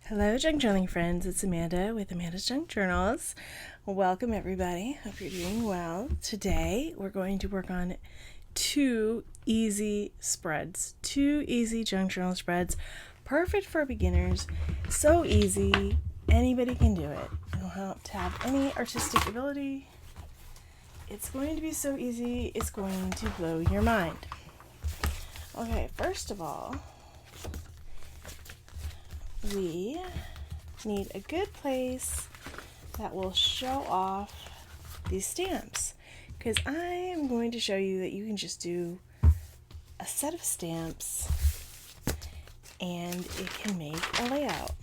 Hello, junk journaling friends. It's Amanda with Amanda's Junk Journals. Welcome, everybody. Hope you're doing well. Today, we're going to work on two easy spreads. Two easy junk journal spreads. Perfect for beginners. So easy. Anybody can do it. You don't have to have any artistic ability. It's going to be so easy. It's going to blow your mind. Okay, first of all, we need a good place that will show off these stamps, because I am going to show you that you can just do a set of stamps and it can make a layout.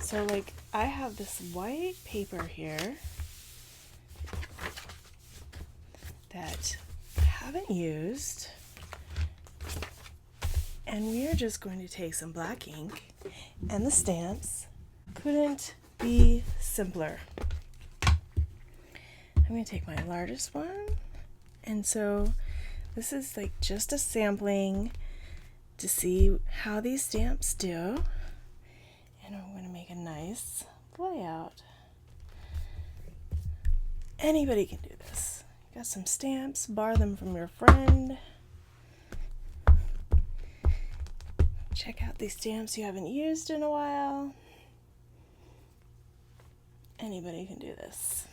So like I have this white paper here that I haven't used. And we are just going to take some black ink and the stamps. Couldn't be simpler. I'm going to take my largest one. And so this is like just a sampling to see how these stamps do. And I'm going to make a nice layout. Anybody can do this. You got some stamps, borrow them from your friend. Check out these stamps you haven't used in a while. Anybody can do this.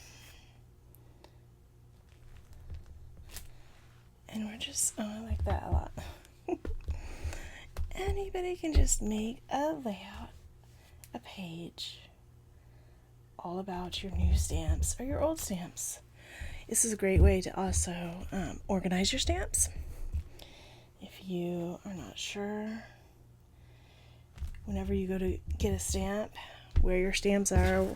And we're just, I like that a lot. Anybody can just make a layout, a page, all about your new stamps or your old stamps. This is a great way to also organize your stamps. If you are not sure, whenever you go to get a stamp, where your stamps are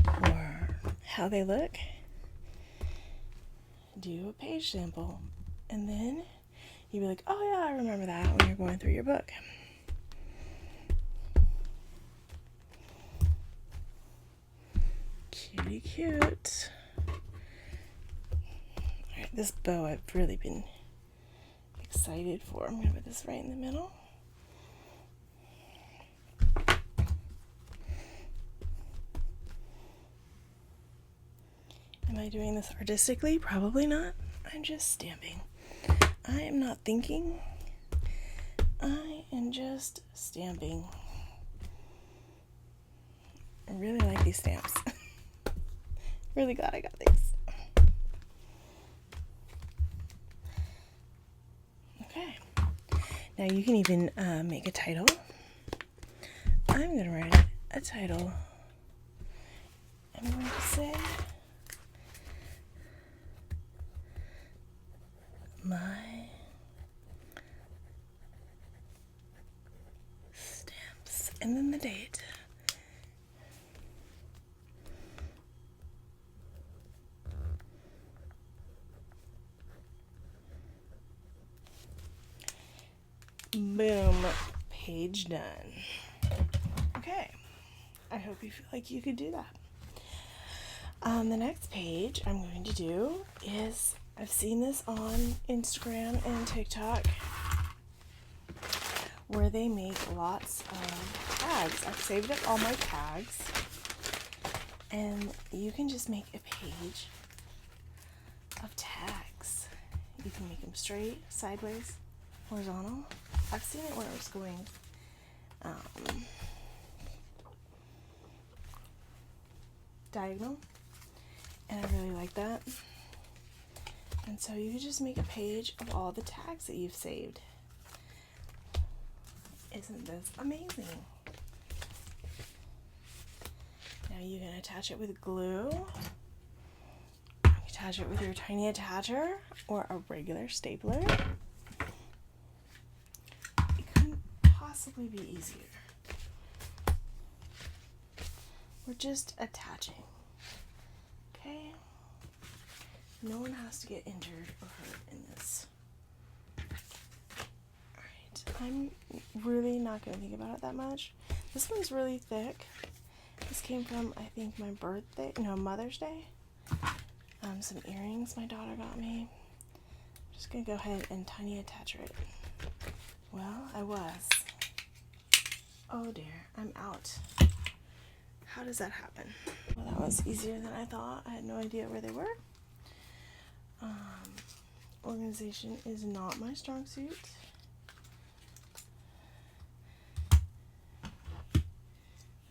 or how they look, do a page sample. And then you'll be like, oh yeah, I remember that when you're going through your book. Cutie cute. Alright, this bow I've really been excited for. I'm going to put this right in the middle. Am I doing this artistically? Probably not. I'm just stamping. I am not thinking. I am just stamping. I really like these stamps. Really glad I got these. Okay. Now you can even make a title. I'm going to write a title. I'm going to say, my stamps, and then the date. Boom, page done. Okay, I hope you feel like you could do that. The next page I'm going to do is, I've seen this on Instagram and TikTok where they make lots of tags. I've saved up all my tags, and you can just make a page of tags. You can make them straight, sideways, horizontal. I've seen it where it was going diagonal, and I really like that. And so you can just make a page of all the tags that you've saved. Isn't this amazing? Now you can attach it with glue. You can attach it with your tiny attacher or a regular stapler. It couldn't possibly be easier. We're just attaching. Okay? No one has to get injured or hurt in this. Alright, I'm really not going to think about it that much. This one's really thick. This came from, I think, my Mother's Day. Some earrings my daughter got me. I'm just going to go ahead and tiny attach it. Well, I was. Oh dear, I'm out. How does that happen? Well, that was easier than I thought. I had no idea where they were. Organization is not my strong suit.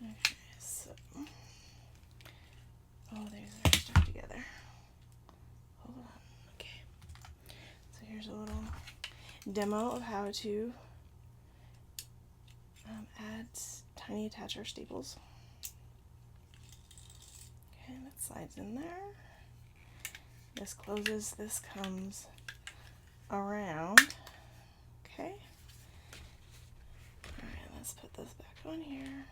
Okay, so these are stuck together. Hold on. Okay. So here's a little demo of how to add tiny attacher staples. Okay, that slides in there. This closes, this comes around. Okay. Alright, let's put this back on here.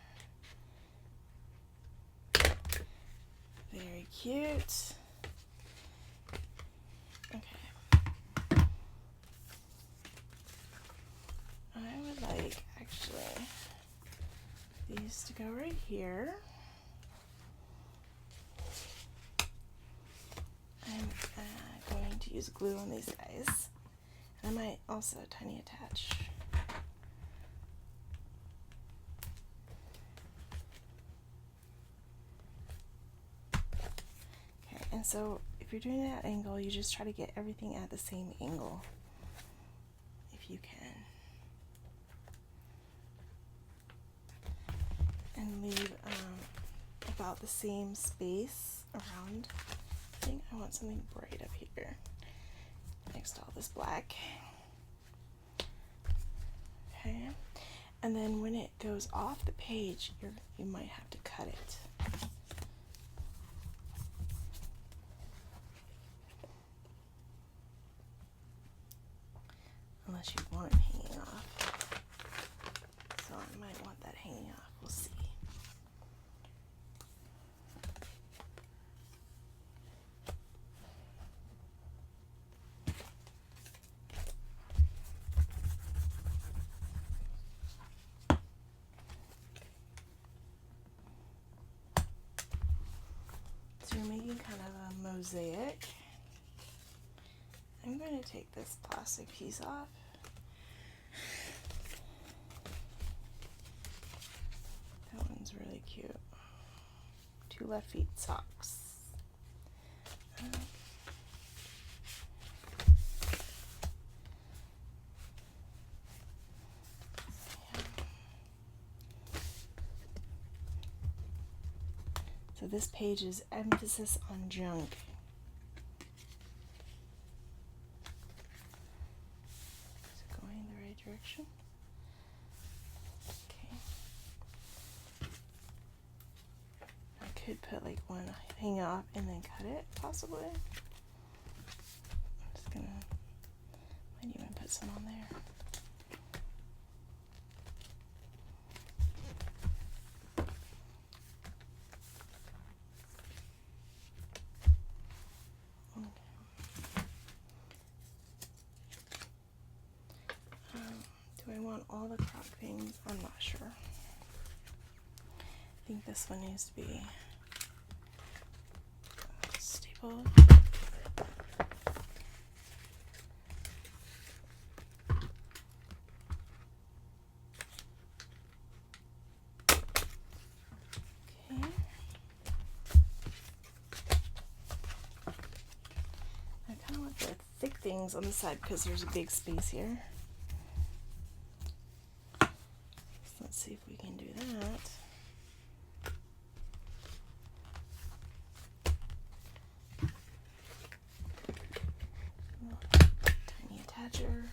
Very cute. Okay. I would like, actually, these to go right here. I'm going to use glue on these guys. And I might also tiny attach. Okay, and so if you're doing it at an angle, you just try to get everything at the same angle, if you can. And leave about the same space around. I think I want something bright up here next to all this black. Okay, and then when it goes off the page, you might have to cut it. Unless you want it hanging off. So I might want that hanging off. We'll see. So you're making kind of a mosaic. I'm going to take this plastic piece off. That one's really cute. 2 left feet socks. So this page is emphasis on junk. Is it going the right direction? Okay. I could put like one hang off and then cut it, possibly. I'm just gonna, might even put some on there. Do I want all the crop things? I'm not sure. I think this one needs to be stapled. Okay. I kind of want the thick things on the side because there's a big space here. Let's see if we can do that. Tiny attacher.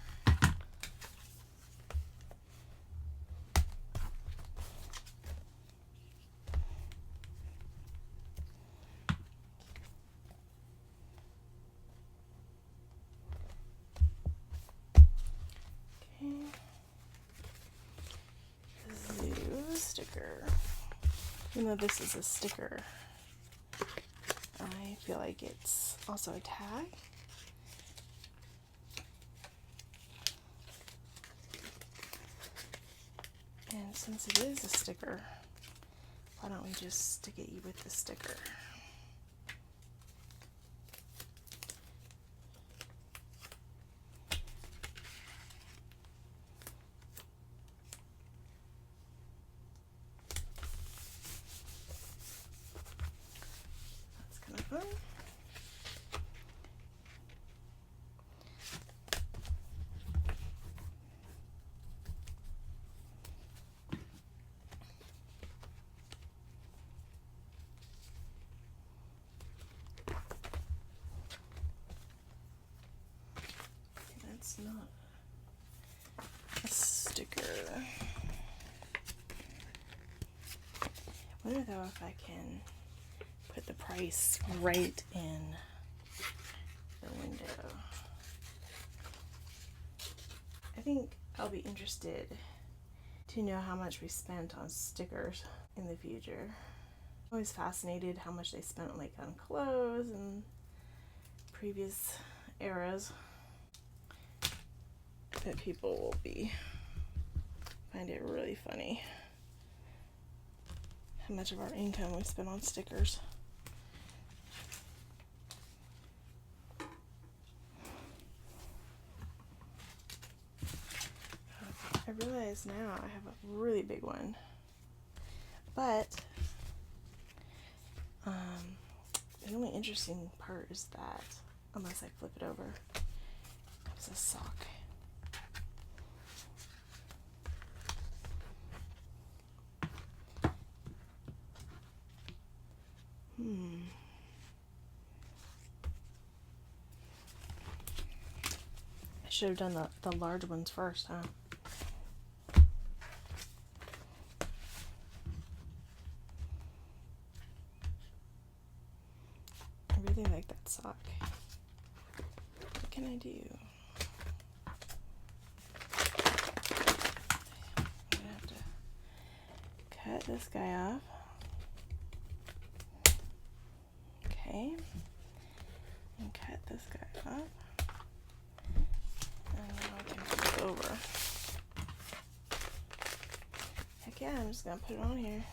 Okay. Zoo sticker. Even though this is a sticker, I feel like it's also a tag. And since it is a sticker, why don't we just stick it with the sticker? wonder though if I can put the price right in the window. I think I'll be interested to know how much we spent on stickers in the future. I'm always fascinated how much they spent like on clothes and previous eras. That people will find it really funny how much of our income we spent on stickers. I realize now I have a really big one, but the only interesting part is that, unless I flip it over, it's a sock. I should have done the large ones first, huh? I really like that sock. What can I do? I'm gonna have to cut this guy off. Okay. And cut this guy off. And now I can flip it over. Heck yeah, I'm just gonna put it on here.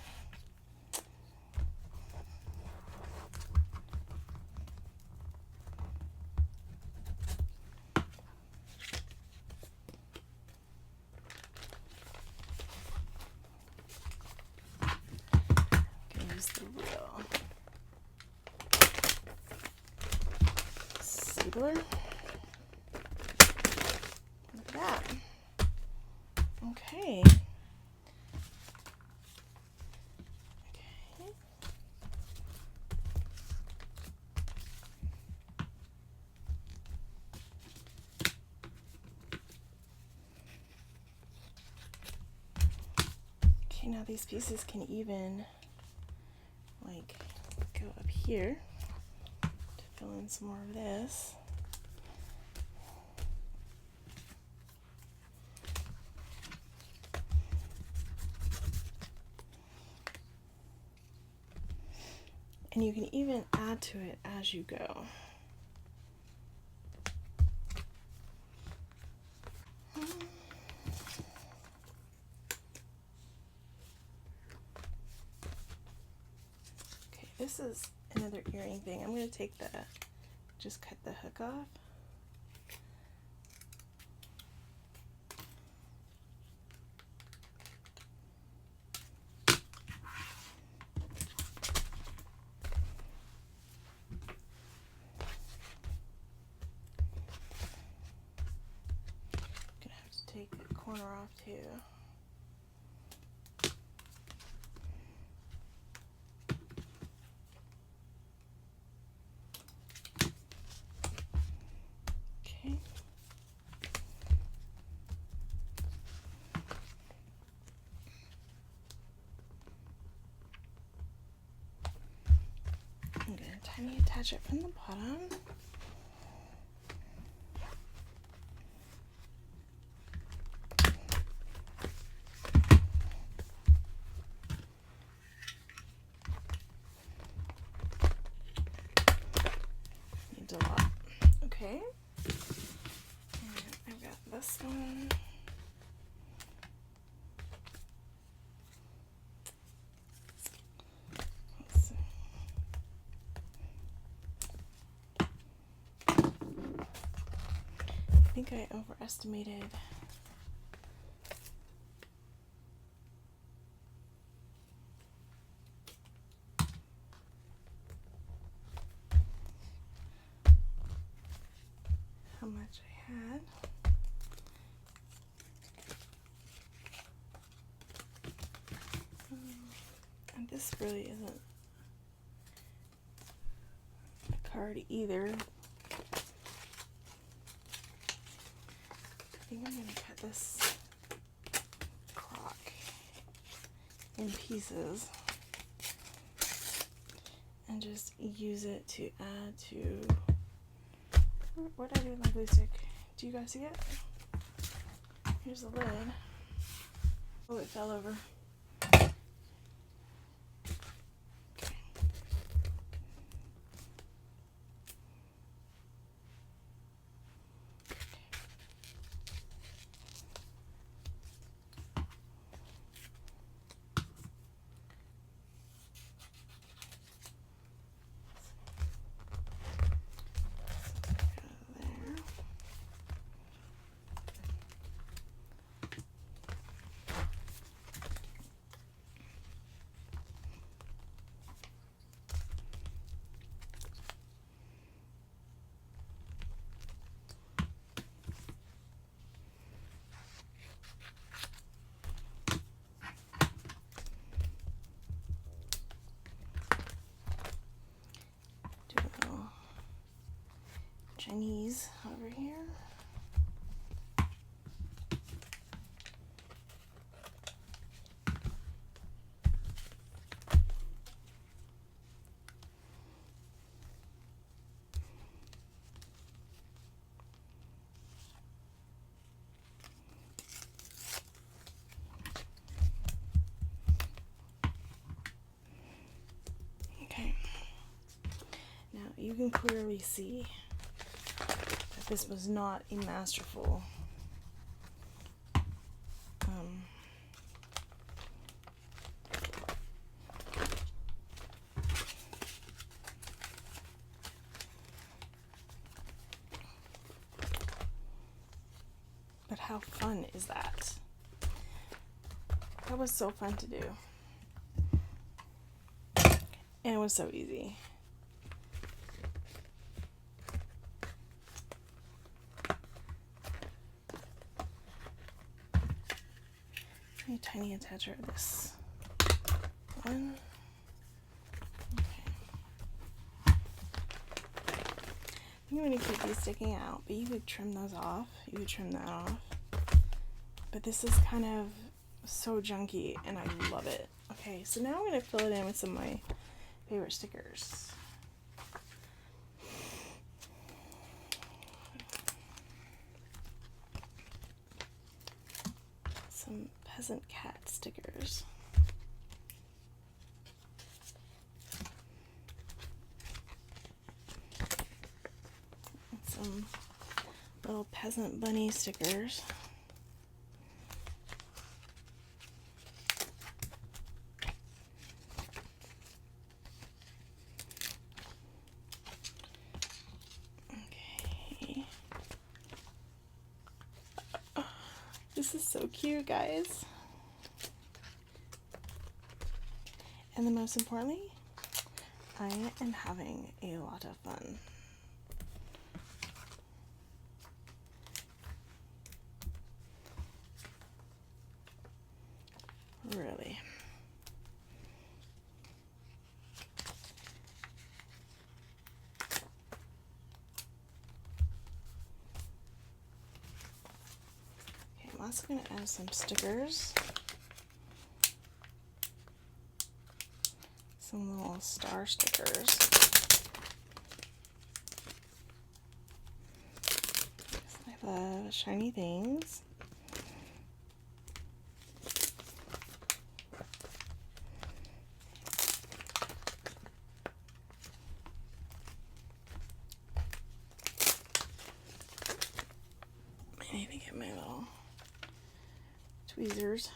Gonna use the real Siebler. Look at that. Okay. Okay, now these pieces can even like go up here to fill in some more of this. And you can even add to it as you go. Okay, this is another earring thing. I'm going to just cut the hook off. Take the corner off too. Okay. I'm going to tiny attach it from the bottom. A lot. Okay. And I've got this one. Let's see. I think I overestimated how much I had. And this really isn't a card either. I think I'm going to cut this crock in pieces. and just use it to add to. What did I do with my glue stick? Do you guys see it? Here's the lid. Oh, it fell over. Chinese over here. Okay. Now you can clearly see this was not a masterful but how fun is that? That was so fun to do. And it was so easy. A tiny attacher of this one. Okay. I'm going to keep these sticking out, but you could trim those off. You could trim that off. But this is kind of so junky, and I love it. Okay, so now I'm going to fill it in with some of my favorite stickers. Some peasant cat stickers. And some little peasant bunny stickers. Okay. This is so cute, guys. And the most importantly, I am having a lot of fun. Really. Okay, I'm also going to add some stickers. Some little star stickers. I love shiny things. I need to get my little tweezers.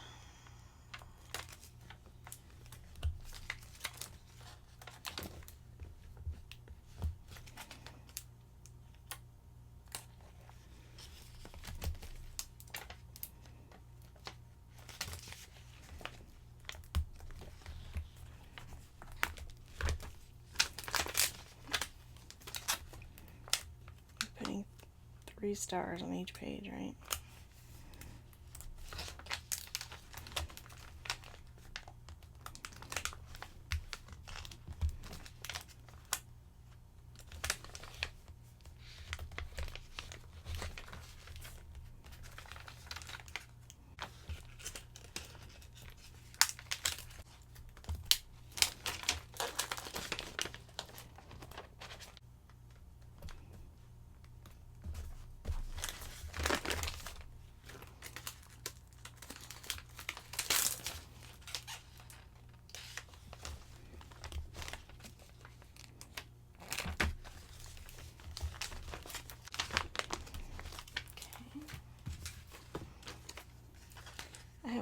Putting 3 stars on each page, right?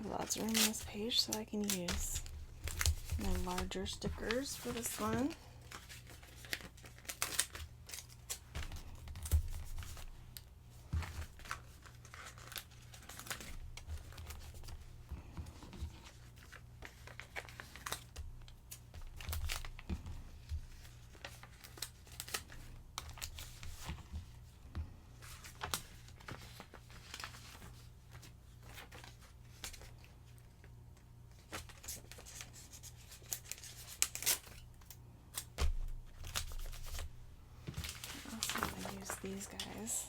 have lots of room on this page, so I can use my larger stickers for this one. These guys.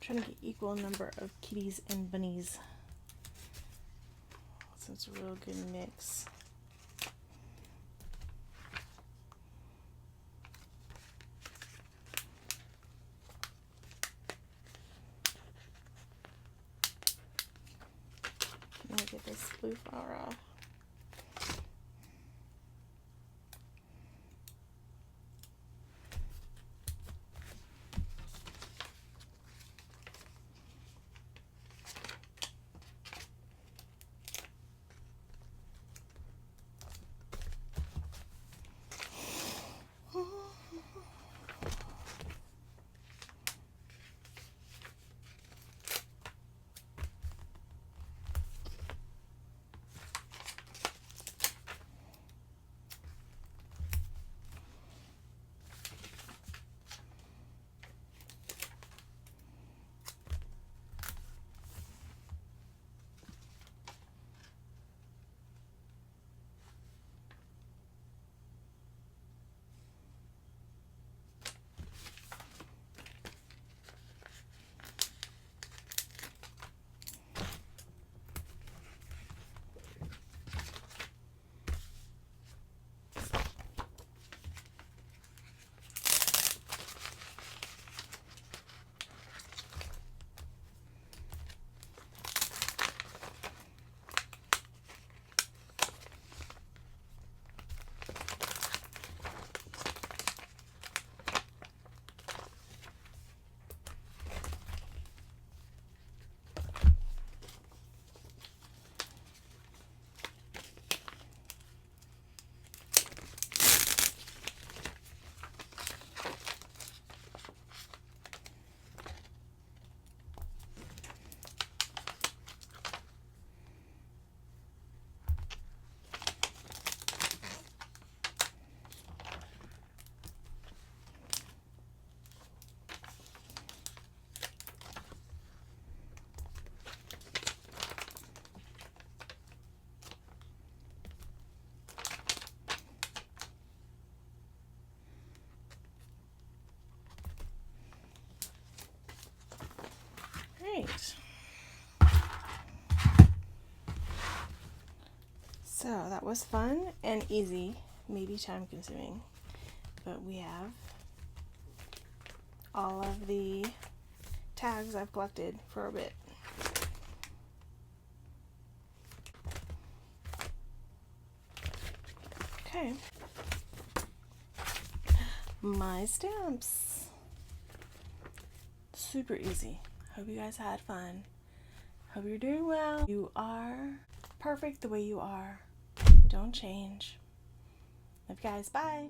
Trying to get equal number of kitties and bunnies, so it's a real good mix. I'm gonna get this blue flower off. Great. So that was fun and easy, maybe time consuming, but we have all of the tags I've collected for a bit. Okay. My stamps. Super easy. Hope you guys had fun. Hope you're doing well. You are perfect the way you are. Don't change. Love you guys. Bye.